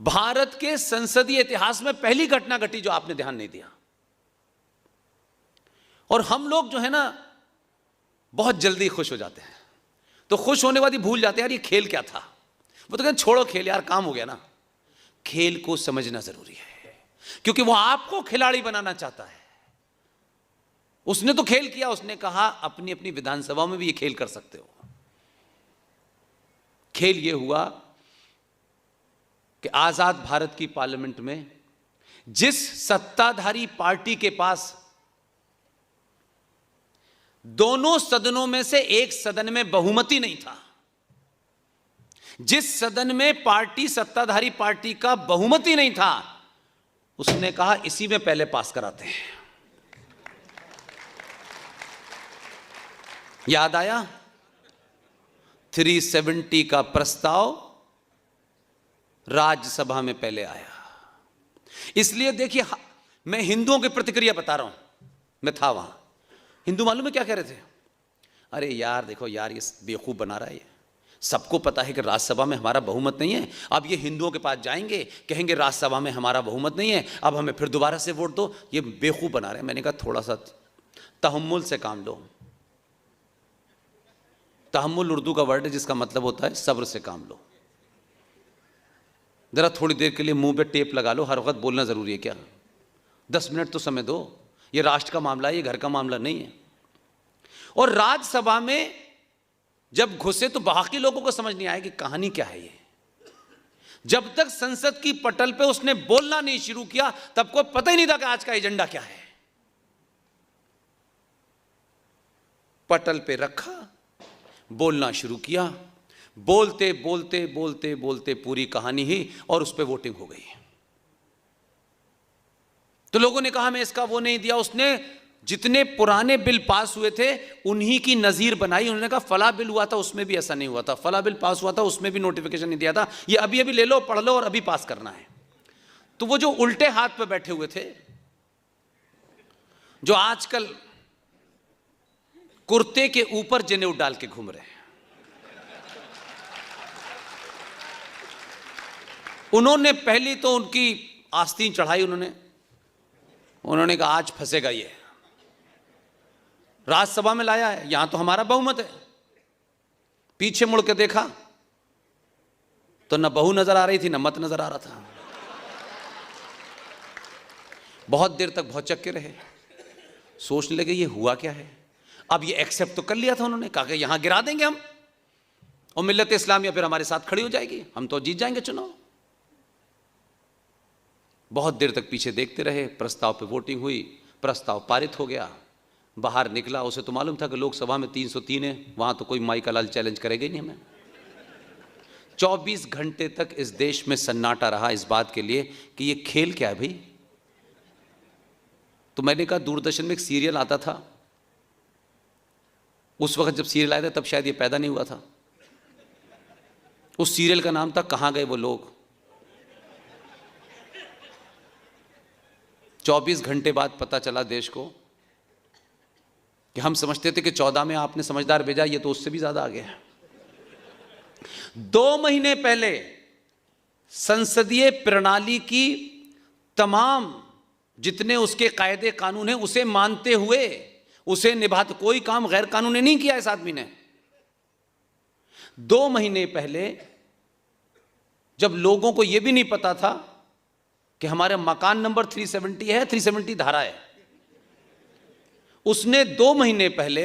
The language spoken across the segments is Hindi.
भारत के संसदीय इतिहास में पहली घटना घटी जो आपने ध्यान नहीं दिया। और हम लोग जो है ना बहुत जल्दी खुश हो जाते हैं, तो खुश होने बाद ही भूल जाते हैं यार ये खेल क्या था। वो तो कहते छोड़ो खेल यार, काम हो गया ना। खेल को समझना जरूरी है, क्योंकि वो आपको खिलाड़ी बनाना चाहता है। उसने तो खेल किया, उसने कहा अपनी अपनी विधानसभा में भी ये खेल कर सकते हो। खेल ये हुआ कि आजाद भारत की पार्लियामेंट में जिस सत्ताधारी पार्टी के पास दोनों सदनों में से एक सदन में बहुमति नहीं था, जिस सदन में सत्ताधारी पार्टी का बहुमति नहीं था, उसने कहा इसी में पहले पास कराते हैं। याद आया 370 का प्रस्ताव राज्यसभा में पहले आया। इसलिए देखिए, मैं हिंदुओं की प्रतिक्रिया बता रहा हूं, मैं था वहां। हिंदू मालूम है क्या कह रहे थे? अरे यार देखो यार, ये बेवकूफ बना रहा है, ये सबको पता है कि राज्यसभा में हमारा बहुमत नहीं है। अब ये हिंदुओं के पास जाएंगे, कहेंगे राज्यसभा में हमारा बहुमत नहीं है, अब हमें फिर दोबारा से वोट दो। ये बेवकूफ बना रहे हैं। मैंने कहा थोड़ा सा तहम्मुल से काम लो। तहम्मुल उर्दू का वर्ड है जिसका मतलब होता है सब्र से काम लो। जरा थोड़ी देर के लिए मुंह पे टेप लगा लो, हर वक्त बोलना जरूरी है क्या? 10 मिनट तो समय दो। ये राष्ट्र का मामला है, ये घर का मामला नहीं है। और राज्यसभा में जब घुसे तो बाकी लोगों को समझ नहीं आया कि कहानी क्या है ये। जब तक संसद की पटल पे उसने बोलना नहीं शुरू किया, तब को पता ही नहीं था कि आज का एजेंडा क्या है। पटल पे रखा, बोलना शुरू किया, बोलते बोलते बोलते बोलते पूरी कहानी ही, और उस पर वोटिंग हो गई। तो लोगों ने कहा मैं इसका वो नहीं दिया। उसने जितने पुराने बिल पास हुए थे उन्हीं की नजीर बनाई। उन्होंने कहा फला बिल हुआ था उसमें भी ऐसा नहीं हुआ था, फला बिल पास हुआ था उसमें भी नोटिफिकेशन नहीं दिया था, ये अभी अभी ले लो, पढ़ लो और अभी पास करना है। तो वो जो उल्टे हाथ पे बैठे हुए थे, जो आजकल कुर्ते के ऊपर जनेऊ डाल के घूम रहे हैं, उन्होंने पहली तो उनकी आस्तीन चढ़ाई। उन्होंने कहा आज फंसेगा ये, राज्यसभा में लाया है, यहां तो हमारा बहुमत है। पीछे मुड़ के देखा तो न बहू नजर आ रही थी, न मत नजर आ रहा था। बहुत देर तक भौचक के रहे, सोचने लगे ये हुआ क्या है। अब ये एक्सेप्ट तो कर लिया था उन्होंने, कहा कि यहां गिरा देंगे हम और मिल्लत इस्लामिया फिर हमारे साथ खड़ी हो जाएगी, हम तो जीत जाएंगे चुनाव। बहुत देर तक पीछे देखते रहे। प्रस्ताव पे वोटिंग हुई, प्रस्ताव पारित हो गया। बाहर निकला, उसे तो मालूम था कि लोकसभा में 303 है, वहां तो कोई माई का लाल चैलेंज करेगा ही नहीं हमें। 24 घंटे तक इस देश में सन्नाटा रहा इस बात के लिए कि ये खेल क्या है भाई। तो मैंने कहा दूरदर्शन में एक सीरियल आता था, उस वक्त जब सीरियल आया था तब शायद ये पैदा नहीं हुआ था। उस सीरियल का नाम था कहां गए वो लोग। 24 घंटे बाद पता चला देश को कि हम समझते थे कि 14 में आपने समझदार भेजा, ये तो उससे भी ज्यादा आ गया। 2 महीने पहले संसदीय प्रणाली की तमाम जितने उसके कायदे कानून हैं उसे मानते हुए, उसे निभाते, कोई काम गैर कानूनी नहीं किया इस आदमी ने। 2 महीने पहले जब लोगों को यह भी नहीं पता था कि हमारे मकान नंबर 370 है, 370 धारा है, उसने 2 महीने पहले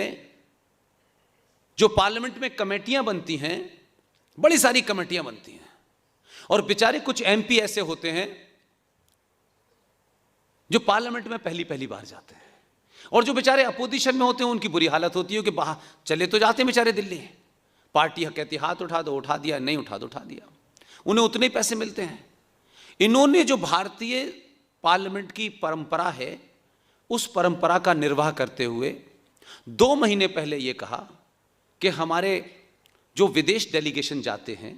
जो पार्लियामेंट में कमेटियां बनती हैं, बड़ी सारी कमेटियां बनती हैं, और बेचारे कुछ एमपी ऐसे होते हैं जो पार्लियामेंट में पहली पहली बार जाते हैं, और जो बेचारे अपोजिशन में होते हैं उनकी बुरी हालत होती है कि बाहर चले तो जाते हैं बेचारे दिल्ली, पार्टी कहती हाथ उठा दो, उठा दिया, नहीं उठा दो, उठा दिया, उन्हें उतने ही पैसे मिलते हैं। इन्होंने जो भारतीय पार्लियामेंट की परंपरा है उस परंपरा का निर्वाह करते हुए 2 महीने पहले यह कहा कि हमारे जो विदेश डेलीगेशन जाते हैं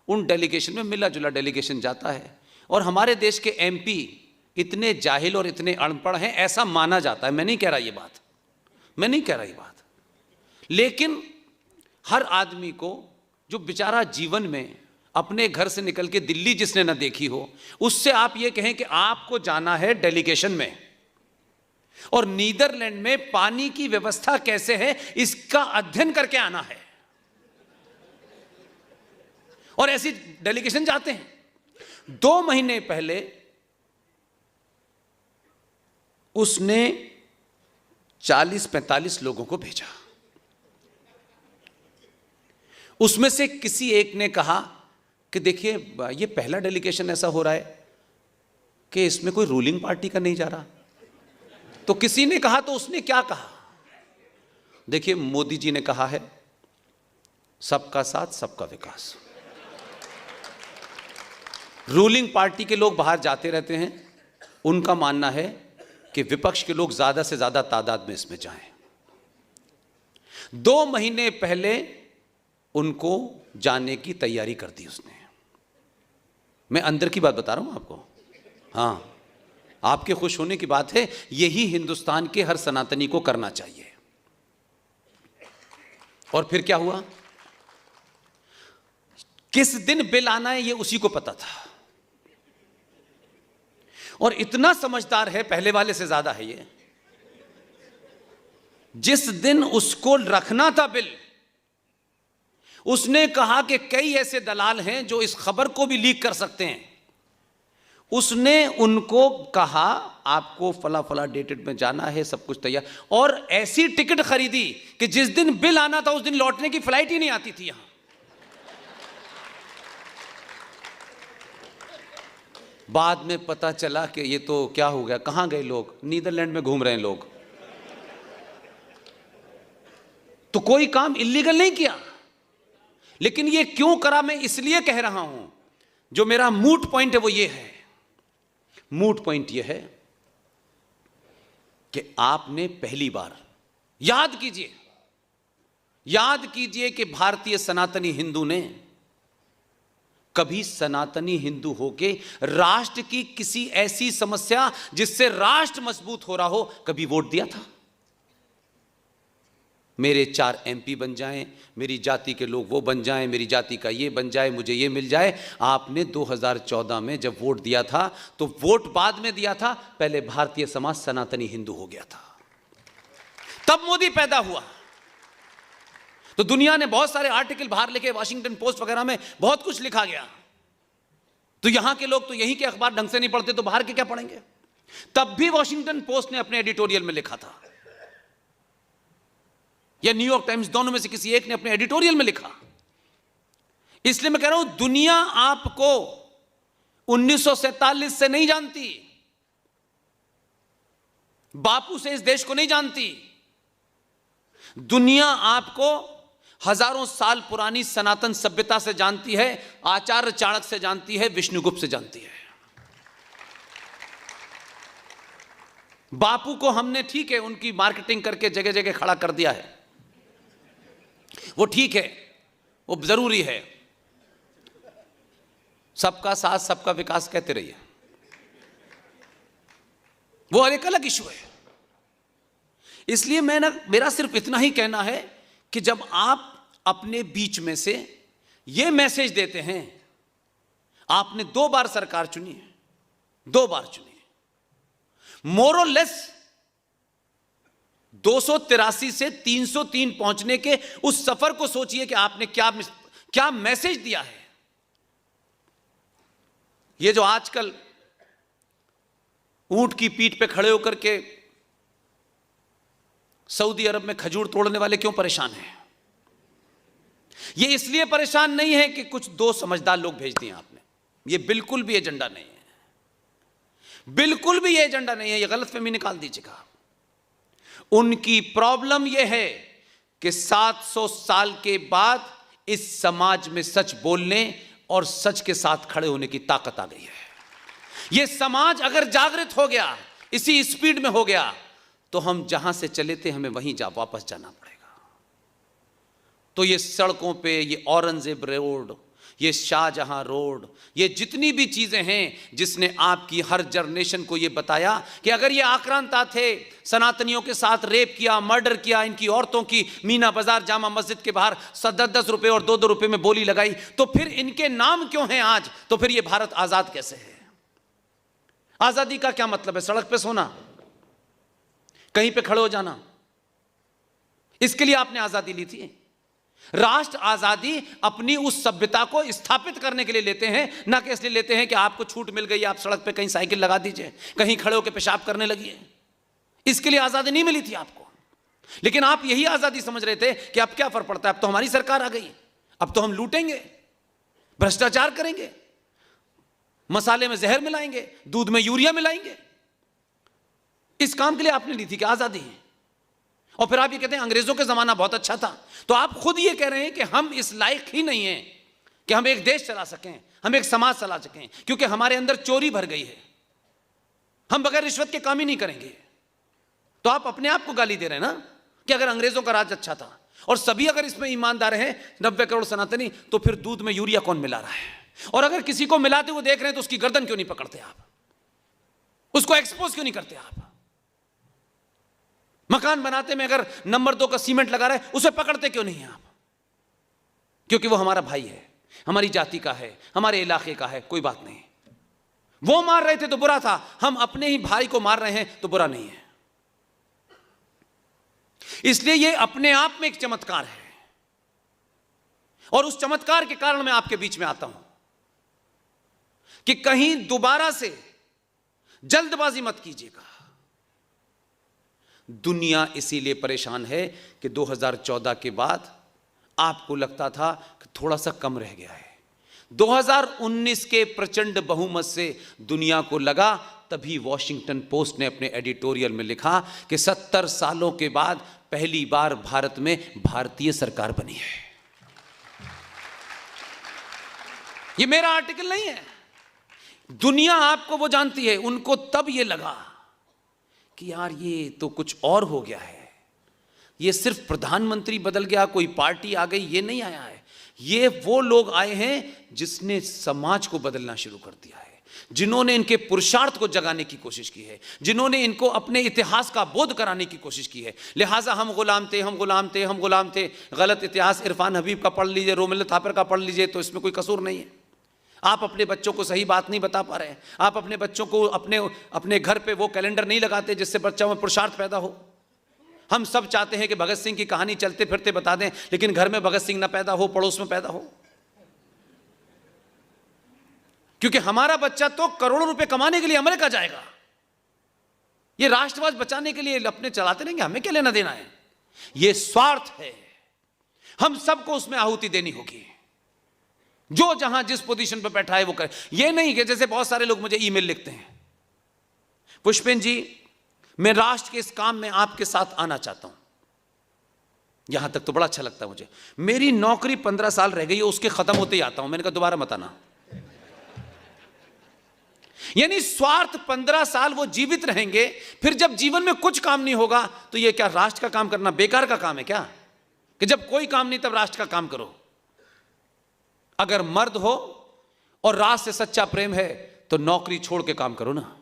उन डेलीगेशन में मिला जुला डेलीगेशन जाता है, और हमारे देश के एमपी इतने जाहिल और इतने अनपढ़ हैं ऐसा माना जाता है। मैं नहीं कह रहा ये बात, मैं नहीं कह रहा ये बात, लेकिन हर आदमी को जो बेचारा जीवन में अपने घर से निकल के दिल्ली जिसने ना देखी हो, उससे आप ये कहें कि आपको जाना है डेलीगेशन में और नीदरलैंड में पानी की व्यवस्था कैसे है इसका अध्ययन करके आना है, और ऐसी डेलीगेशन जाते हैं। 2 महीने पहले उसने 40-45 लोगों को भेजा। उसमें से किसी एक ने कहा कि देखिए ये पहला डेलीगेशन ऐसा हो रहा है कि इसमें कोई रूलिंग पार्टी का नहीं जा रहा। तो किसी ने कहा, तो उसने क्या कहा, देखिए मोदी जी ने कहा है सबका साथ सबका विकास। रूलिंग पार्टी के लोग बाहर जाते रहते हैं, उनका मानना है कि विपक्ष के लोग ज्यादा से ज्यादा तादाद में इसमें जाएं। 2 महीने पहले उनको जाने की तैयारी कर दी उसने। मैं अंदर की बात बता रहा हूं आपको, हाँ, आपके खुश होने की बात है। यही हिंदुस्तान के हर सनातनी को करना चाहिए। और फिर क्या हुआ, किस दिन बिल आना है ये उसी को पता था, और इतना समझदार है, पहले वाले से ज्यादा है ये। जिस दिन उसको रखना था बिल, उसने कहा कि कई ऐसे दलाल हैं जो इस खबर को भी लीक कर सकते हैं। उसने उनको कहा आपको फला फला डेटेड में जाना है, सब कुछ तैयार, और ऐसी टिकट खरीदी कि जिस दिन बिल आना था उस दिन लौटने की फ्लाइट ही नहीं आती थी यहां। बाद में पता चला कि ये तो क्या हो गया, कहां गए लोग, नीदरलैंड में घूम रहे हैं लोग। तो कोई काम इलीगल नहीं किया, लेकिन ये क्यों करा मैं इसलिए कह रहा हूं, जो मेरा मूट पॉइंट है वो ये है, मूट पॉइंट ये है कि आपने पहली बार याद कीजिए कि भारतीय सनातनी हिंदू ने कभी सनातनी हिंदू होके राष्ट्र की किसी ऐसी समस्या जिससे राष्ट्र मजबूत हो रहा हो कभी वोट दिया था? मेरे 4 MP बन जाएं, मेरी जाति के लोग वो बन जाएं, मेरी जाति का ये बन जाए, मुझे ये मिल जाए। आपने 2014 में जब वोट दिया था तो वोट बाद में दिया था, पहले भारतीय समाज सनातनी हिंदू हो गया था, तब मोदी पैदा हुआ। तो दुनिया ने बहुत सारे आर्टिकल बाहर लिखे, वॉशिंगटन पोस्ट वगैरह में बहुत कुछ लिखा गया। तो यहां के लोग तो यहीं के अखबार ढंग से नहीं पढ़ते, तो बाहर के क्या पढ़ेंगे? तब भी वॉशिंगटन पोस्ट ने अपने एडिटोरियल में लिखा था, या न्यूयॉर्क टाइम्स, दोनों में से किसी एक ने अपने एडिटोरियल में लिखा। इसलिए मैं कह रहा हूं, दुनिया आपको 1947 से नहीं जानती, बापू से इस देश को नहीं जानती। दुनिया आपको हजारों साल पुरानी सनातन सभ्यता से जानती है, आचार्य चाणक्य से जानती है, विष्णुगुप्त से जानती है। बापू को हमने ठीक है उनकी मार्केटिंग करके जगह जगह खड़ा कर दिया है, वो ठीक है, वो जरूरी है, सबका साथ सबका विकास कहते रहिए, वो एक अलग इशू है। इसलिए मेरा सिर्फ इतना ही कहना है कि जब आप अपने बीच में से ये मैसेज देते हैं, आपने 2 बार सरकार चुनी है, 2 बार चुनी है, मोर और लेस 283 से 303 पहुंचने के उस सफर को सोचिए कि आपने क्या मैसेज दिया है। ये जो आजकल ऊंट की पीठ पे खड़े होकर के सऊदी अरब में खजूर तोड़ने वाले क्यों परेशान हैं? ये इसलिए परेशान नहीं है कि कुछ 2 समझदार लोग भेज दिए आपने, ये बिल्कुल भी एजेंडा नहीं है, बिल्कुल भी ये एजेंडा नहीं है, ये गलतफहमी निकाल दीजिएगा। उनकी प्रॉब्लम ये है कि 700 साल के बाद इस समाज में सच बोलने और सच के साथ खड़े होने की ताकत आ गई है। यह समाज अगर जागृत हो गया, इसी स्पीड में हो गया, तो हम जहां से चले थे हमें वहीं वापस जाना पड़ेगा। तो ये सड़कों पे, ये औरंगजेब रोड, ये शाहजहां रोड, ये जितनी भी चीजें हैं जिसने आपकी हर जनरेशन को ये बताया कि अगर ये आक्रांता थे, सनातनियों के साथ रेप किया, मर्डर किया, इनकी औरतों की मीना बाजार जामा मस्जिद के बाहर 10-10 रुपए और 2-2 रुपए में बोली लगाई, तो फिर इनके नाम क्यों हैं आज? तो फिर ये भारत आजाद कैसे है? आजादी का क्या मतलब है? सड़क पे सोना, कहीं पे खड़े हो जाना, इसके लिए आपने आजादी ली थी? राष्ट्र आजादी अपनी उस सभ्यता को स्थापित करने के लिए लेते हैं, ना कि इसलिए लेते हैं कि आपको छूट मिल गई, आप सड़क पे कहीं साइकिल लगा दीजिए, कहीं खड़े होकर पेशाब करने लगिए। इसके लिए आजादी नहीं मिली थी आपको। लेकिन आप यही आजादी समझ रहे थे कि अब क्या फर्क पड़ता है, अब तो हमारी सरकार आ गई, अब तो हम लूटेंगे, भ्रष्टाचार करेंगे, मसाले में जहर मिलाएंगे, दूध में यूरिया मिलाएंगे। इस काम के लिए आपने ली थी कि आजादी है। और फिर आप ये कहते हैं अंग्रेजों का जमाना बहुत अच्छा था। तो आप खुद ये कह रहे हैं कि हम इस लायक ही नहीं हैं कि हम एक देश चला सकें, हम एक समाज चला सकें, क्योंकि हमारे अंदर चोरी भर गई है, हम बगैर रिश्वत के काम ही नहीं करेंगे। तो आप अपने आप को गाली दे रहे हैं ना कि अगर अंग्रेजों का राज अच्छा था और सभी अगर इसमें ईमानदार हैं 90 करोड़ सनातनी, तो फिर दूध में यूरिया कौन मिला रहा है? और अगर किसी को मिलाते हुए देख रहे हैं तो उसकी गर्दन क्यों नहीं पकड़ते आप? उसको एक्सपोज क्यों नहीं करते आप? मकान बनाते में अगर नंबर 2 का सीमेंट लगा रहा है, उसे पकड़ते क्यों नहीं हैं आप? क्योंकि वो हमारा भाई है, हमारी जाति का है, हमारे इलाके का है, कोई बात नहीं। वो मार रहे थे तो बुरा था, हम अपने ही भाई को मार रहे हैं तो बुरा नहीं है। इसलिए ये अपने आप में एक चमत्कार है, और उस चमत्कार के कारण मैं आपके बीच में आता हूं कि कहीं दोबारा से जल्दबाजी मत कीजिएगा। दुनिया इसीलिए परेशान है कि 2014 के बाद आपको लगता था कि थोड़ा सा कम रह गया है। 2019 के प्रचंड बहुमत से दुनिया को लगा, तभी वॉशिंगटन पोस्ट ने अपने एडिटोरियल में लिखा कि 70 सालों के बाद पहली बार भारत में भारतीय सरकार बनी है। ये मेरा आर्टिकल नहीं है, दुनिया आपको वो जानती है। उनको तब ये लगा कि यार ये तो कुछ और हो गया है, ये सिर्फ प्रधानमंत्री बदल गया, कोई पार्टी आ गई, ये नहीं आया है। ये वो लोग आए हैं जिसने समाज को बदलना शुरू कर दिया है, जिन्होंने इनके पुरुषार्थ को जगाने की कोशिश की है, जिन्होंने इनको अपने इतिहास का बोध कराने की कोशिश की है। लिहाजा हम गुलाम थे, हम गुलाम थे, हम गुलाम थे, गलत इतिहास इरफान हबीब का पढ़ लीजिए, रोमिल थापर का पढ़ लीजिए, तो इसमें कोई कसूर नहीं है। आप अपने बच्चों को सही बात नहीं बता पा रहे हैं, आप अपने बच्चों को अपने घर पे वो कैलेंडर नहीं लगाते जिससे बच्चों में पुरुषार्थ पैदा हो। हम सब चाहते हैं कि भगत सिंह की कहानी चलते फिरते बता दें, लेकिन घर में भगत सिंह ना पैदा हो, पड़ोस में पैदा हो, क्योंकि हमारा बच्चा तो करोड़ों रुपए कमाने के लिए अमेरिका जाएगा। ये राष्ट्रवाद बचाने के लिए अपने चलाते रहेंगे, हमें क्या लेना देना है? ये स्वार्थ है, हम सबको उसमें आहुति देनी होगी। जो जहां जिस पोजीशन पर बैठा है वो करे। ये नहीं कि जैसे बहुत सारे लोग मुझे ईमेल लिखते हैं, पुष्पेंद्र जी मैं राष्ट्र के इस काम में आपके साथ आना चाहता हूं। यहां तक तो बड़ा अच्छा लगता है मुझे, मेरी नौकरी 15 साल रह गई है, उसके खत्म होते ही आता हूं। मैंने कहा दोबारा मत आना। यानी स्वार्थ 15 साल वो जीवित रहेंगे, फिर जब जीवन में कुछ काम नहीं होगा तो ये क्या राष्ट्र का काम करना बेकार का काम है क्या? कि जब कोई काम नहीं तब राष्ट्र का काम करो। अगर मर्द हो और राष्ट्र से सच्चा प्रेम है तो नौकरी छोड़ के काम करो ना।